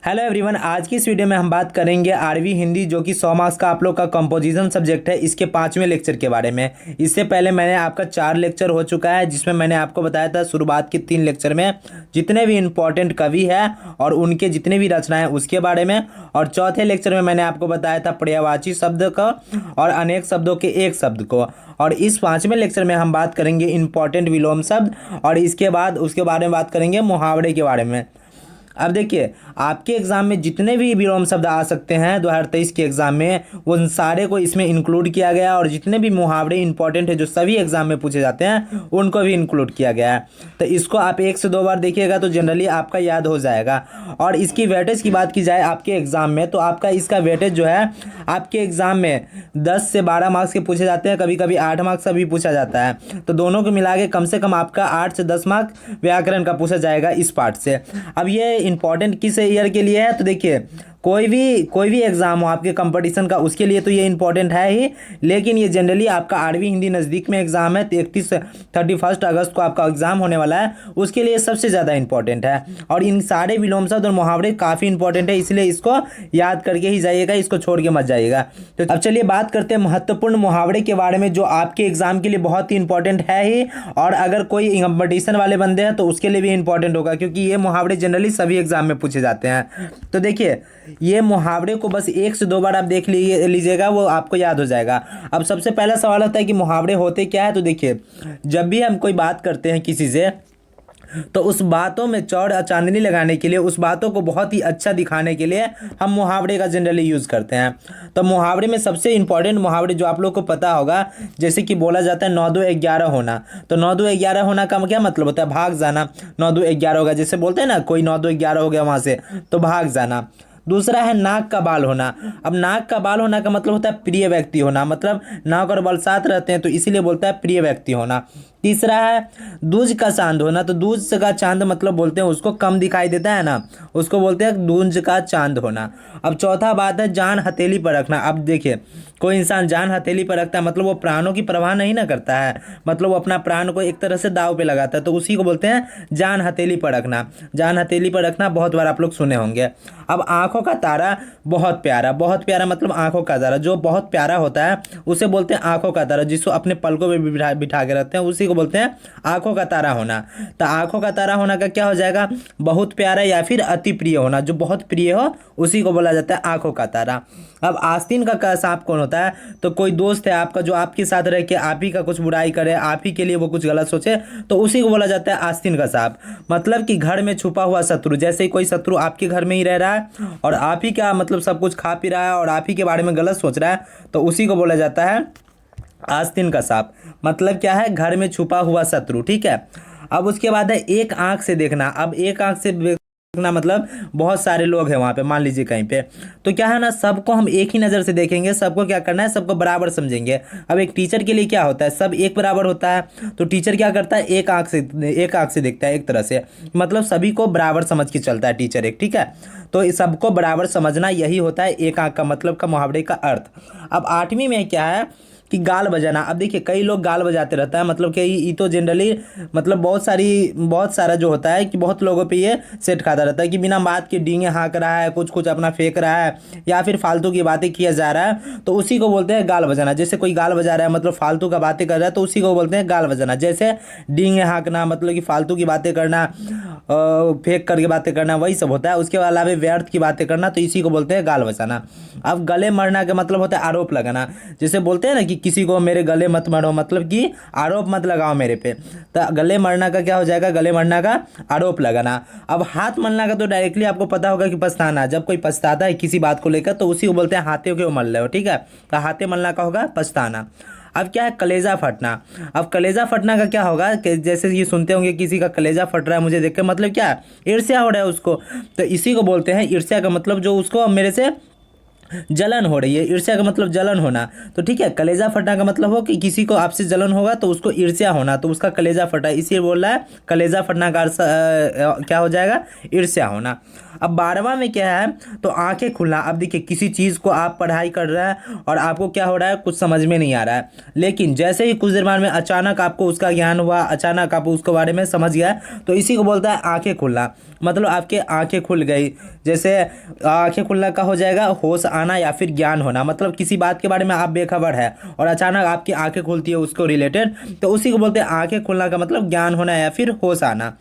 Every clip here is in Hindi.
हेलो एवरीवन, आज की इस वीडियो में हम बात करेंगे आरवी हिंदी जो कि 100 मार्क्स का आप लोग का कंपोजिशन सब्जेक्ट है, इसके 5वें लेक्चर के बारे में। इससे पहले मैंने आपका 4 लेक्चर हो चुका है, जिसमें मैंने आपको बताया था शुरुआत के 3 लेक्चर में जितने भी इंपॉर्टेंट कवि हैं और उनके जितने भी रचनाएं उसके बारे में, और चौथे लेक्चर में मैंने आपको बताया था पर्यायवाची शब्द का और अनेक शब्दों के एक शब्द को। और इस 5वें लेक्चर में हम बात करेंगे इंपॉर्टेंट विलोम शब्द, और इसके बाद उसके बारे में बात करेंगे मुहावरे के बारे में। अब देखिए, आपके एग्ज़ाम में जितने भी विलोम शब्द आ सकते हैं 2023 के एग्ज़ाम में, उन सारे को इसमें इंक्लूड किया गया, और जितने भी मुहावरे इंपॉर्टेंट है जो सभी एग्ज़ाम में पूछे जाते हैं उनको भी इंक्लूड किया गया है। तो इसको आप 1 से 2 बार देखिएगा तो जनरली आपका याद हो जाएगा। और इसकी वेटेज की बात की जाए आपके एग्ज़ाम में, तो आपका इसका वेटेज जो है आपके एग्ज़ाम में 10 से 12 मार्क्स के पूछे जाते हैं, कभी कभी 8 मार्क्स का भी पूछा जाता है। तो दोनों को मिला के कम से कम आपका 8 से 10 मार्क्स व्याकरण का पूछा जाएगा इस पार्ट से। अब ये इंपॉर्टेंट किस ईयर के लिए है, तो देखिए कोई भी एग्ज़ाम हो आपके कंपटीशन का, उसके लिए तो ये इंपॉर्टेंट है ही, लेकिन ये जनरली आपका आरवी हिंदी नज़दीक में एग्ज़ाम है, 31 अगस्त को आपका एग्ज़ाम होने वाला है, उसके लिए सबसे ज़्यादा इंपॉर्टेंट है। और इन सारे विलोम शब्द और मुहावरे काफ़ी इंपॉर्टेंट है, इसलिए इसको याद करके ही जाइएगा, इसको छोड़ के मत जाइएगा। तो अब चलिए बात करते हैं महत्वपूर्ण मुहावरे के बारे में, जो आपके एग्ज़ाम के लिए बहुत ही इंपॉर्टेंट है ही, और अगर कोई कंपटीशन वाले बंदे हैं तो उसके लिए भी इंपॉर्टेंट होगा, क्योंकि ये मुहावरे जनरली सभी एग्ज़ाम में पूछे जाते हैं। तो देखिए, ये मुहावरे को बस 1 से 2 बार आप देख लीजिएगा, वो आपको याद हो जाएगा। अब सबसे पहला सवाल होता है कि मुहावरे होते क्या है। तो देखिए, जब भी हम कोई बात करते हैं किसी से, तो उस बातों में चौड़ चांदनी लगाने के लिए, उस बातों को बहुत ही अच्छा दिखाने के लिए हम मुहावरे का जनरली यूज़ करते हैं। तो मुहावरे में सबसे इंपॉर्टेंट मुहावरे जो आप लोग को पता होगा, जैसे कि बोला जाता है 9 2 11 होना। तो 9 2 11 होना का क्या मतलब होता है? भाग जाना। 9 2 11 होगा, जैसे बोलते हैं ना, कोई 9 2 11 हो गया वहाँ से, तो भाग जाना। दूसरा है नाक का बाल होना। अब नाक का बाल होना का मतलब होता है प्रिय व्यक्ति होना, मतलब नाक और बाल साथ रहते हैं तो इसीलिए बोलता है प्रिय व्यक्ति होना। तीसरा है दूज का चांद होना। तो दूज का चांद मतलब बोलते हैं उसको कम दिखाई देता है ना, उसको बोलते हैं दूज का चांद होना। अब चौथा बात है जान हथेली पर रखना। अब देखिए, कोई इंसान जान हथेली पर रखता है मतलब वो प्राणों की परवाह नहीं ना करता है, मतलब वो अपना प्राण को एक तरह से दाव पे लगाता है, तो उसी को बोलते हैं जान हथेली पर रखना। जान हथेली पर रखना बहुत बार आप लोग सुने होंगे। अब आंखों का तारा बहुत प्यारा। बहुत प्यारा मतलब आंखों का तारा, जो बहुत प्यारा होता है उसे बोलते हैं आंखों का तारा, जिसको अपने पलकों में बिठा के रखते हैं, उसी को बोलते हैं आंखों का तारा होना। तो आंखों का तारा होना का क्या हो जाएगा? बहुत प्यारा या फिर अति प्रिय होना, जो बहुत प्रिय हो उसी को बोला जाता है आंखों का तारा। अब आस्तीन का सांप कौन होता है? तो कोई दोस्त है आपका जो आपके साथ रह के आप ही का कुछ बुराई करे, आप ही के लिए वो कुछ गलत सोचे, तो उसी को बोला जाता है आस्तीन का सांप। मतलब कि घर में छुपा हुआ शत्रु, जैसे कोई शत्रु आपके घर में ही रह रहा है और आप ही का मतलब सब कुछ खा पी रहा है और आप ही के बारे में गलत सोच रहा है, तो उसी को बोला जाता है आस्तीन का सांप। मतलब क्या है? घर में छुपा हुआ शत्रु। ठीक है। अब उसके बाद है एक आंख से देखना। अब एक आंख से देखना मतलब बहुत सारे लोग हैं वहाँ पे, मान लीजिए कहीं पे, तो क्या है ना, सबको हम एक ही नज़र से देखेंगे, सबको क्या करना है, सबको बराबर समझेंगे। अब एक टीचर के लिए क्या होता है, सब एक बराबर होता है, तो टीचर क्या करता है, एक आंख से देखता है, एक तरह से, मतलब सभी को बराबर समझ के चलता है टीचर एक। ठीक है। तो इस सबको बराबर समझना, यही होता है एक आंख का मतलब का मुहावरे का अर्थ। अब 8वीं में क्या है कि गाल बजाना। अब देखिए, कई लोग गाल बजाते रहता है, मतलब कि ये तो जनरली मतलब बहुत सारा जो होता है कि बहुत लोगों पे ये सेट खाता रहता है कि बिना बात के डींगे हाँक रहा है, कुछ अपना फेंक रहा है या फिर फालतू की बातें किया जा रहा है, तो उसी को बोलते हैं गाल बजाना। जैसे कोई गाल बजा रहा है मतलब फालतू का बातें कर रहा है, तो उसी को बोलते हैं गाल बजाना। जैसे डींगे हाँकना मतलब कि फालतू की बातें करना, फेंक करके बातें करना, वही सब होता है। उसके अलावा व्यर्थ की बातें करना, तो इसी को बोलते हैं गाल बजाना। अब गले मरना का मतलब होता है आरोप लगाना। जैसे बोलते हैं ना कि किसी को मेरे गले मत मरो, मतलब कि आरोप मत लगाओ मेरे पे, तो गले मरना का क्या हो जाएगा? गले मरना का आरोप लगाना। अब हाथ मलना का तो डायरेक्टली आपको पता होगा कि पछताना। जब कोई पछताता है किसी बात को लेकर, तो उसी को बोलते हैं हाथे क्यों मल रहे हो। ठीक है। तो हाथे मलना का होगा पछताना। अब क्या है? कलेजा फटना। अब कलेजा फटना का क्या होगा कि जैसे ये सुनते होंगे किसी का कलेजा फट रहा है मुझे देख के, मतलब क्या है? ईर्ष्या हो रहा है उसको, तो इसी को बोलते हैं ईर्ष्या का मतलब जो उसको मेरे से जलन हो रही है, ईर्ष्या का मतलब जलन होना। तो ठीक है, कलेजा फटना का मतलब हो कि किसी को आपसे जलन होगा तो उसको ईर्ष्या होना, तो उसका कलेजा फटा, इसीलिए बोल रहा है कलेजा फटना का अर्थ क्या हो जाएगा, ईर्ष्या होना। अब 12वां में क्या है, तो आंखें खुलना। अब देखिए किसी चीज़ को आप पढ़ाई कर रहे हैं और आपको क्या हो रहा है, कुछ समझ में नहीं आ रहा है, लेकिन जैसे ही कुछ देर बाद में अचानक आपको उसका ज्ञान हुआ, अचानक आप उसके बारे में समझ गया, तो इसी को बोलता है आंखें खुलना। मतलब आपके आंखें खुल गई। जैसे आंखें खुलना का हो जाएगा होश आना या फिर ज्ञान होना। मतलब किसी बात के बारे में आप बेखबर है और अचानक आपकी आंखें खुलती है उसको रिलेटेड, तो उसी को बोलते हैं आंखें खुलना का मतलब ज्ञान होना या फिर होश आना।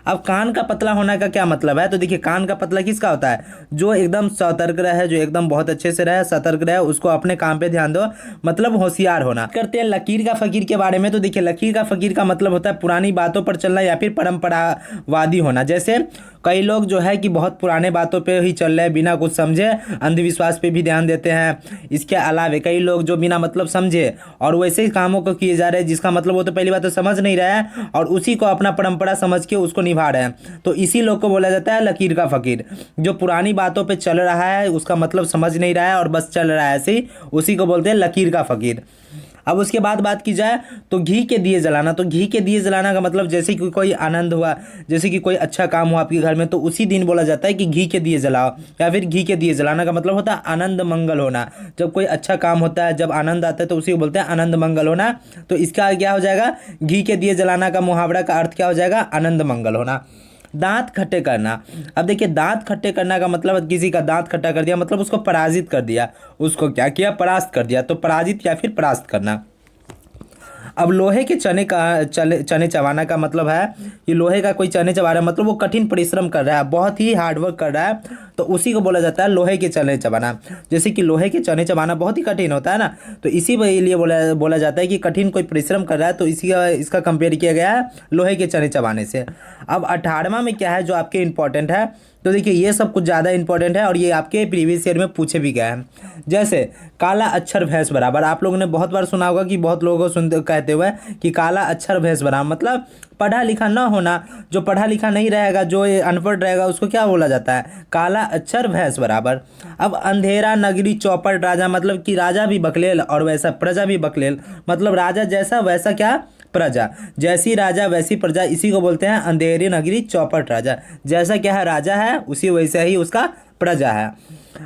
अब कान का पतला होने का क्या मतलब है, तो देखिए कान का पतला किसका होता है, जो एकदम सतर्क रहे, जो एकदम बहुत अच्छे से रहे, सतर्क रहे, उसको अपने काम पे ध्यान दो, मतलब होशियार होना। करते हैं लकीर का फकीर के बारे में। तो देखिए लकीर का फकीर का मतलब होता है पुरानी बातों पर चलना या फिर परंपरावादी होना। जैसे कई लोग जो है कि बहुत पुराने बातों पे ही चल रहे हैं, बिना कुछ समझे, अंधविश्वास पे भी ध्यान देते हैं। इसके अलावा कई लोग जो बिना मतलब समझे और वैसे ही कामों को किए जा रहे हैं जिसका मतलब वो तो पहली बात तो समझ नहीं रहा है और उसी को अपना परंपरा समझ के उसको निभा रहे हैं। तो इसी लोग को बोला जाता है लकीर का फकीर। जो पुरानी बातों पे चल रहा है, उसका मतलब समझ नहीं रहा है और बस चल रहा है ऐसे ही, उसी को बोलते हैं लकीर का फकीर। अब उसके बाद बात की जाए तो घी के दिए जलाना। तो घी के दिए जलाना का मतलब जैसे कि कोई आनंद हुआ, जैसे कि कोई अच्छा काम हुआ आपके घर में, तो उसी दिन बोला जाता है कि घी के दिए जलाओ, या फिर घी के दिए जलाना का मतलब होता है आनंद मंगल होना। जब कोई अच्छा काम होता है, जब आनंद आता है, तो उसी को बोलते हैं आनंद मंगल होना। तो इसका क्या हो जाएगा, घी के दिए जलाना का मुहावरा का अर्थ क्या हो जाएगा, आनंद मंगल होना। दांत खट्टे करना। अब देखिए दांत खट्टे करना का मतलब किसी का दांत खट्टा कर दिया, मतलब उसको पराजित कर दिया, उसको क्या किया, परास्त कर दिया। तो पराजित या फिर परास्त करना। अब लोहे के चने चबाना का मतलब है कि लोहे का कोई चने चबा रहा है, मतलब वो कठिन परिश्रम कर रहा है, बहुत ही हार्डवर्क कर रहा है, तो उसी को बोला जाता है लोहे के चने चबाना। जैसे कि लोहे के चने चबाना बहुत ही कठिन होता है ना, तो इसी लिए बोला जाता है कि कठिन कोई परिश्रम कर रहा है, तो इसका कंपेयर किया गया है लोहे के चने चबाने से। अब 18वां में क्या है जो आपके इंपॉर्टेंट है, तो देखिए ये सब कुछ ज़्यादा इंपॉर्टेंट है और ये आपके प्रीवियस ईयर में पूछे भी गए हैं। जैसे काला अक्षर भैंस बराबर, आप लोगों ने बहुत बार सुना होगा कि बहुत लोगों को सुनते कहते हुए कि काला अक्षर भैंस बराबर, मतलब पढ़ा लिखा ना होना। जो पढ़ा लिखा नहीं रहेगा, जो ये अनपढ़ रहेगा, उसको क्या बोला जाता है, काला अक्षर भैंस बराबर। अब अंधेरा नगरी चौपट राजा, मतलब कि राजा भी बकलेल और वैसा प्रजा भी बकलेल, मतलब राजा जैसा वैसा क्या, प्रजा, जैसी राजा वैसी प्रजा, इसी को बोलते हैं अंधेरी नगरी चौपट राजा। जैसा क्या है राजा है, उसी वैसे ही उसका प्रजा है।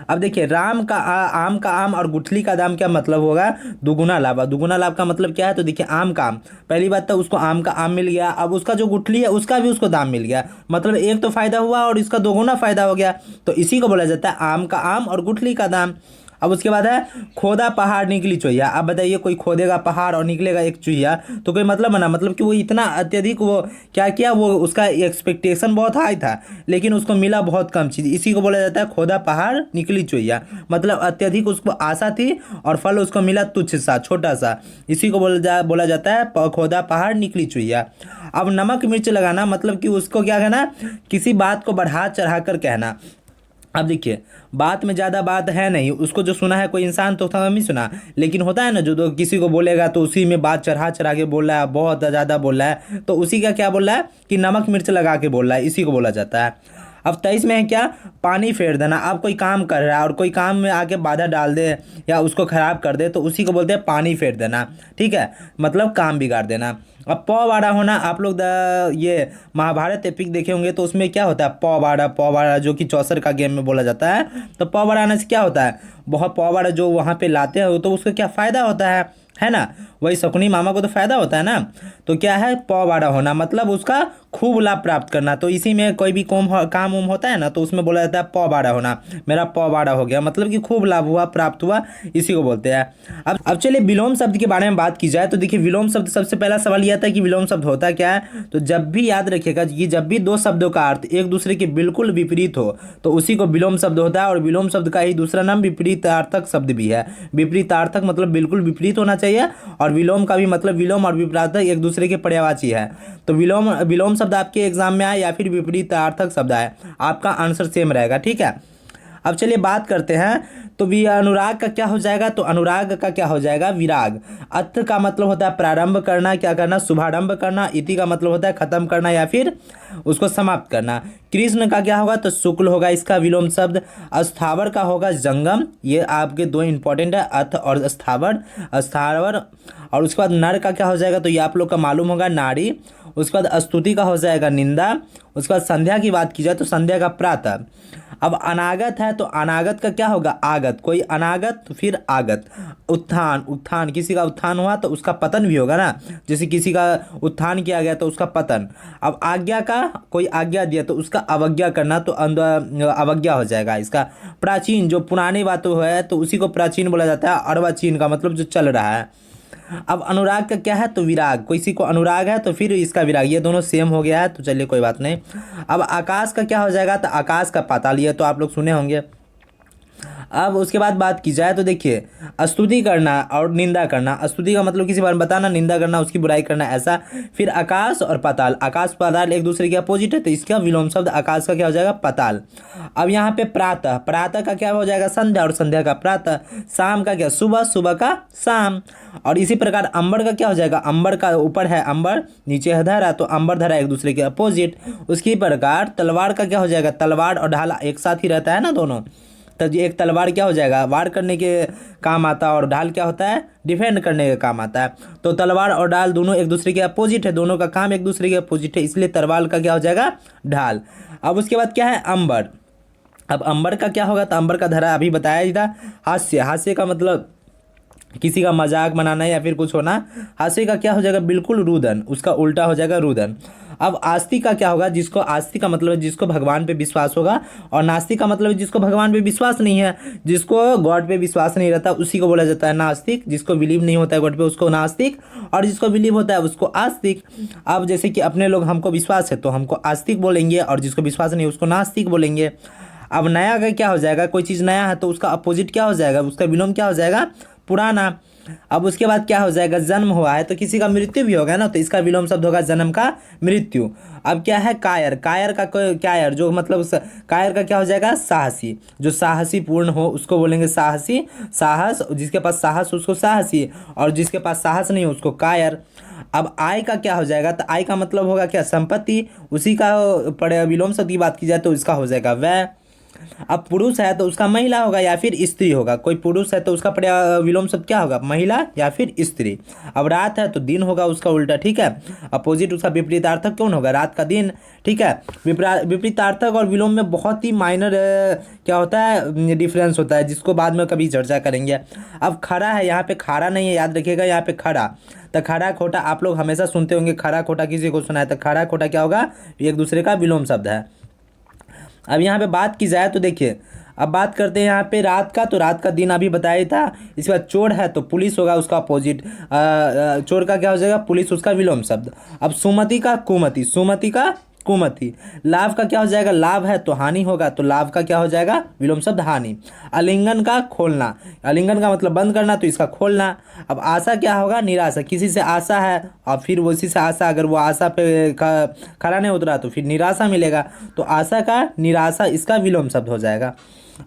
अब देखिए आम का आम और गुठली का दाम क्या मतलब होगा, दुगुना लाभ। दुगुना लाभ का मतलब क्या है, तो देखिए आम का आम, पहली बात तो उसको आम का आम मिल गया, अब उसका जो गुठली है उसका भी उसको दाम मिल गया, मतलब एक तो फायदा हुआ और इसका दोगुना फायदा हो गया, तो इसी को बोला जाता है आम का आम और गुठली का दाम। अब उसके बाद है खोदा पहाड़ निकली चुहिया। अब बताइए कोई खोदेगा पहाड़ और निकलेगा एक चुहिया, तो कोई मतलब बना, मतलब कि वो इतना अत्यधिक वो क्या किया, वो उसका एक्सपेक्टेशन बहुत हाई था लेकिन उसको मिला बहुत कम चीज़, इसी को बोला जाता है खोदा पहाड़ निकली चुहिया। मतलब अत्यधिक उसको आशा थी और फल उसको मिला तुच्छ सा, छोटा सा, इसी को बोला जाता है खोदा पहाड़ निकली चुहिया। अब नमक मिर्च लगाना, मतलब कि उसको क्या कहना, किसी बात को बढ़ा चढ़ा कर कहना। अब देखिए बात में ज़्यादा बात है नहीं, उसको जो सुना है कोई इंसान तो कम ही सुना, लेकिन होता है ना जो किसी को बोलेगा तो उसी में बात चढ़ा चढ़ा के बोल रहा है, बहुत ज़्यादा बोल रहा है, तो उसी का क्या बोल रहा है कि नमक मिर्च लगा के बोल रहा है, इसी को बोला जाता है। अब 23 में है क्या, पानी फेर देना। आप कोई काम कर रहा है और कोई काम में आके बाधा डाल दे या उसको खराब कर दे, तो उसी को बोलते हैं पानी फेर देना, ठीक है, मतलब काम बिगाड़ देना। अब पौवाड़ा होना, आप लोग ये महाभारत एपिक देखे होंगे तो उसमें क्या होता है, पौवाड़ा जो कि चौसर का गेम में बोला जाता है। तो पौवाड़ा आने से क्या होता है, बहुत पौवाड़ा जो वहाँ पे लाते हैं तो उसका क्या फ़ायदा होता है ना, वही शकुनी मामा को तो फायदा होता है ना। तो क्या है, पौवाड़ा होना, मतलब उसका खूब लाभ प्राप्त करना। तो इसी में कोई भी काम उम होता है ना, तो उसमें बोला जाता है पौवाड़ा होना, मेरा पौवाड़ा हो गया, मतलब कि खूब लाभ हुआ, प्राप्त हुआ, इसी को बोलते हैं। अब चलिए विलोम शब्द के बारे में बात की जाए, तो देखिए विलोम शब्द, सबसे पहला सवाल यह था कि विलोम शब्द होता क्या है। तो जब भी याद रखिएगा कि जब भी दो शब्दों का अर्थ एक दूसरे के बिल्कुल विपरीत हो तो उसी को विलोम शब्द होता है। और विलोम शब्द का ही दूसरा नाम विपरीतार्थक शब्द भी है। विपरीतार्थक मतलब बिल्कुल विपरीत होना चाहिए, और विलोम का भी मतलब विलोम और विपरीतार्थक एक दूसरे के पर्यायवाची है। तो विलोम शब्द आपके एग्जाम में आए या फिर विपरीतार्थक शब्द आए, आपका आंसर सेम रहेगा, ठीक है। अब चलिए बात करते हैं, तो भी अनुराग का क्या हो जाएगा, तो अनुराग का क्या हो जाएगा, विराग। अथ का मतलब होता है प्रारंभ करना, क्या करना, शुभारंभ करना। इति का मतलब होता है खत्म करना या फिर उसको समाप्त करना। कृष्ण का क्या होगा, तो शुक्ल होगा इसका विलोम शब्द। अस्थावर का होगा जंगम। ये आपके दो इंपॉर्टेंट है, अथ और स्थावर। स्थावर। और उसके बाद नर का क्या हो जाएगा, तो ये आप लोग का मालूम होगा, नारी। उसके बाद स्तुति का हो जाएगा निंदा। उसके बाद संध्या की बात की जाए तो संध्या का प्रातः। अब अनागत है, तो अनागत का क्या होगा, आगत। कोई अनागत फिर आगत। उत्थान, उत्थान, किसी का उत्थान हुआ तो उसका पतन भी होगा ना, जैसे किसी का उत्थान किया गया तो उसका पतन। अब आज्ञा का, कोई आज्ञा दिया तो उसका अवज्ञा करना, तो अवज्ञा हो जाएगा इसका। प्राचीन, जो पुरानी बातों है तो उसी को प्राचीन बोला जाता है। अर्वाचीन का मतलब जो चल रहा है। अब अनुराग का क्या है, तो विराग। किसी को अनुराग है तो फिर इसका विराग, ये दोनों सेम हो गया है, तो चलिए कोई बात नहीं। अब आकाश का क्या हो जाएगा, तो आकाश का पाताल, ये तो आप लोग सुने होंगे। अब उसके बाद बात की जाए तो देखिए, स्तुति करना और निंदा करना। स्तुति का मतलब किसी बारे में बताना, निंदा करना उसकी बुराई करना, ऐसा। फिर आकाश और पाताल, आकाश पाताल एक दूसरे के अपोजिट है, तो इसका विलोम शब्द आकाश का क्या हो जाएगा, पाताल। अब यहाँ पे प्रातः, प्रातः का क्या हो जाएगा, संध्या, और संध्या का प्रातः। शाम का क्या, सुबह, सुबह का शाम। और इसी प्रकार अंबर का क्या हो जाएगा, अंबर का ऊपर है अंबर, नीचे है धरा, तो अंबर धरा एक दूसरे के अपोजिट। उसकी प्रकार तलवार का क्या हो जाएगा, तलवार और ढाल एक साथ ही रहता है ना दोनों, तो एक तलवार क्या हो जाएगा, वार करने के काम आता है, और ढाल क्या होता है, डिफेंड करने के काम आता है। तो तलवार और ढाल दोनों एक दूसरे के अपोजिट है, दोनों का काम एक दूसरे के अपोजिट है, इसलिए तलवार का क्या हो जाएगा, ढाल। अब उसके बाद क्या है, अंबर। अब अंबर का क्या होगा, तो अंबर का धरा अभी बताया ही था। हास्य, हास्य का मतलब किसी का मजाक बनाना या फिर कुछ होना। हास्य का क्या हो जाएगा, बिल्कुल रुदन, उसका उल्टा हो जाएगा रुदन। अब आस्तिक का क्या होगा, जिसको, आस्तिक का मतलब है जिसको भगवान पे विश्वास होगा, और नास्तिक का मतलब है जिसको भगवान पे विश्वास नहीं है, जिसको गॉड पे विश्वास नहीं रहता उसी को बोला जाता है नास्तिक। जिसको बिलीव नहीं होता है गॉड पे उसको नास्तिक, और जिसको बिलीव होता है उसको आस्तिक। अब जैसे कि अपने लोग, हमको विश्वास है तो हमको आस्तिक बोलेंगे, और जिसको विश्वास नहीं है उसको नास्तिक बोलेंगे। अब नया का क्या हो जाएगा, कोई चीज़ नया है तो उसका अपोजिट क्या हो जाएगा, उसका विलोम क्या हो जाएगा, पुराना। अब उसके बाद क्या हो जाएगा, जन्म हुआ है तो किसी का मृत्यु भी होगा ना, तो इसका विलोम शब्द होगा जन्म का मृत्यु। अब क्या है, कायर, कायर का कायर जो मतलब कायर का क्या हो जाएगा, साहसी। जो साहसी पूर्ण हो उसको बोलेंगे साहसी, साहस। जिसके पास साहस उसको साहसी, और जिसके पास साहस नहीं हो उसको कायर। अब आय का क्या हो जाएगा, तो आय का मतलब होगा क्या, संपत्ति। उसी का पड़े विलोम शब्द की बात की जाए तो इसका हो जाएगा व्यय। अब पुरुष है तो उसका महिला होगा या फिर स्त्री होगा। कोई पुरुष है तो उसका विलोम शब्द क्या होगा, महिला या फिर स्त्री। अब रात है तो दिन होगा उसका उल्टा, ठीक है। अपोजिट उसका विपरीतार्थक कौन होगा, रात का दिन, ठीक है। विपरीतार्थक और विलोम में बहुत ही माइनर क्या होता है, डिफरेंस होता है, जिसको बाद में कभी चर्चा करेंगे। अब खरा है, यहाँ पे खारा नहीं है, याद रखिएगा, यहाँ पे खड़ा। तो खड़ा खोटा आप लोग हमेशा सुनते होंगे, खड़ा खोटा किसी को सुना है, तो खड़ा खोटा क्या होगा, एक दूसरे का विलोम शब्द है। अब यहाँ पे बात की जाए तो देखिए, अब बात करते हैं यहाँ पे रात का, तो रात का दिन अभी बताया था। इसके बाद चोर है तो पुलिस होगा उसका अपोजिट। चोर का क्या हो जाएगा, पुलिस उसका विलोम शब्द। अब सुमति का कुमति, सुमति का कुमति। लाभ का क्या हो जाएगा, लाभ है तो हानि होगा, तो लाभ का क्या हो जाएगा, विलोम शब्द हानि। आलिंगन का खोलना, आलिंगन का मतलब बंद करना, तो इसका खोलना। अब आशा क्या होगा, निराशा। किसी से आशा है और फिर उसी से आशा, अगर वो आशा पे खरा नहीं उतरा तो फिर निराशा मिलेगा, तो आशा का निराशा इसका विलोम शब्द हो जाएगा।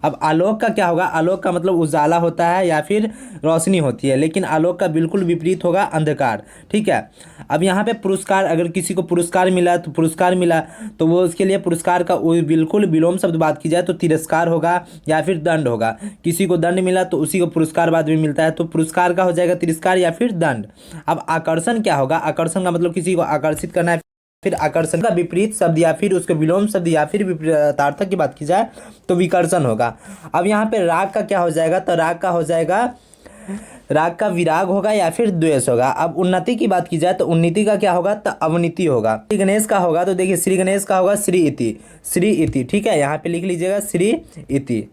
अब आलोक का क्या होगा, आलोक का मतलब उजाला होता है या फिर रोशनी होती है, लेकिन आलोक का बिल्कुल विपरीत होगा अंधकार, ठीक है। अब यहाँ पे पुरस्कार, अगर किसी को पुरस्कार मिला तो पुरस्कार मिला तो वो उसके लिए पुरस्कार का बिल्कुल विलोम शब्द बात की जाए तो तिरस्कार होगा या फिर दंड होगा। किसी को दंड मिला तो उसी को पुरस्कार बाद में मिलता है, तो पुरस्कार का हो जाएगा तिरस्कार या फिर दंड। अब आकर्षण क्या होगा, आकर्षण का मतलब किसी को आकर्षित करना है। फिर आकर्षण का विपरीत शब्द या फिर उसके विलोम शब्द या फिर विपरीतार्थक की बात की जाए तो विकर्षण होगा। अब यहाँ पे राग का क्या हो जाएगा, तो राग का हो जाएगा, राग का विराग होगा या फिर द्वेष होगा। अब उन्नति की बात की जाए तो उन्नति का क्या होगा, तो अवनीति होगा। श्री गणेश का होगा तो देखिए, श्री गणेश का होगा श्री इति, श्री इति, ठीक है। यहाँ पे लिख लीजिएगा श्री इति,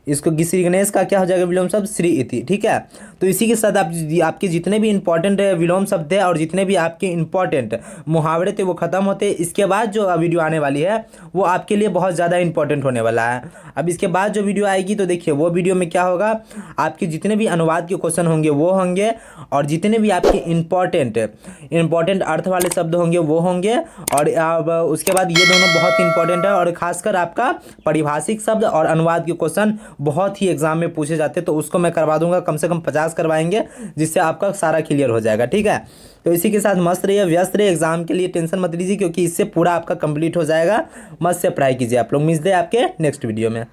इसको श्री गणेश का क्या हो जाएगा विलोम शब्द? श्री इति। ठीक है, तो इसी के साथ आपके जितने भी इंपॉर्टेंट विलोम शब्द है और जितने भी आपके इंपॉर्टेंट मुहावरे थे वो खत्म होते। इसके बाद जो वीडियो आने वाली है वो आपके लिए बहुत ज़्यादा इंपॉर्टेंट होने वाला है। अब इसके बाद जो वीडियो आएगी तो देखिए वो वीडियो में क्या होगा, आपके जितने भी अनुवाद के क्वेश्चन होंगे वो होंगे, और जितने भी आपके इंपॉर्टेंट अर्थ वाले शब्द होंगे वो होंगे। और अब उसके बाद ये दोनों बहुत इंपॉर्टेंट है, और खासकर आपका पारिभाषिक शब्द और अनुवाद के क्वेश्चन बहुत ही एग्जाम में पूछे जाते हैं, तो उसको मैं करवा दूंगा, कम से कम 50 करवाएंगे, जिससे आपका सारा क्लियर हो जाएगा। ठीक है, तो इसी के साथ मस्त रहिए, व्यस्त रहिए, एग्जाम के लिए टेंशन मत लीजिए, क्योंकि इससे पूरा आपका कंप्लीट हो जाएगा। मस्त से पढ़ाई कीजिए आप लोग। मिलते हैं आपके नेक्स्ट वीडियो में।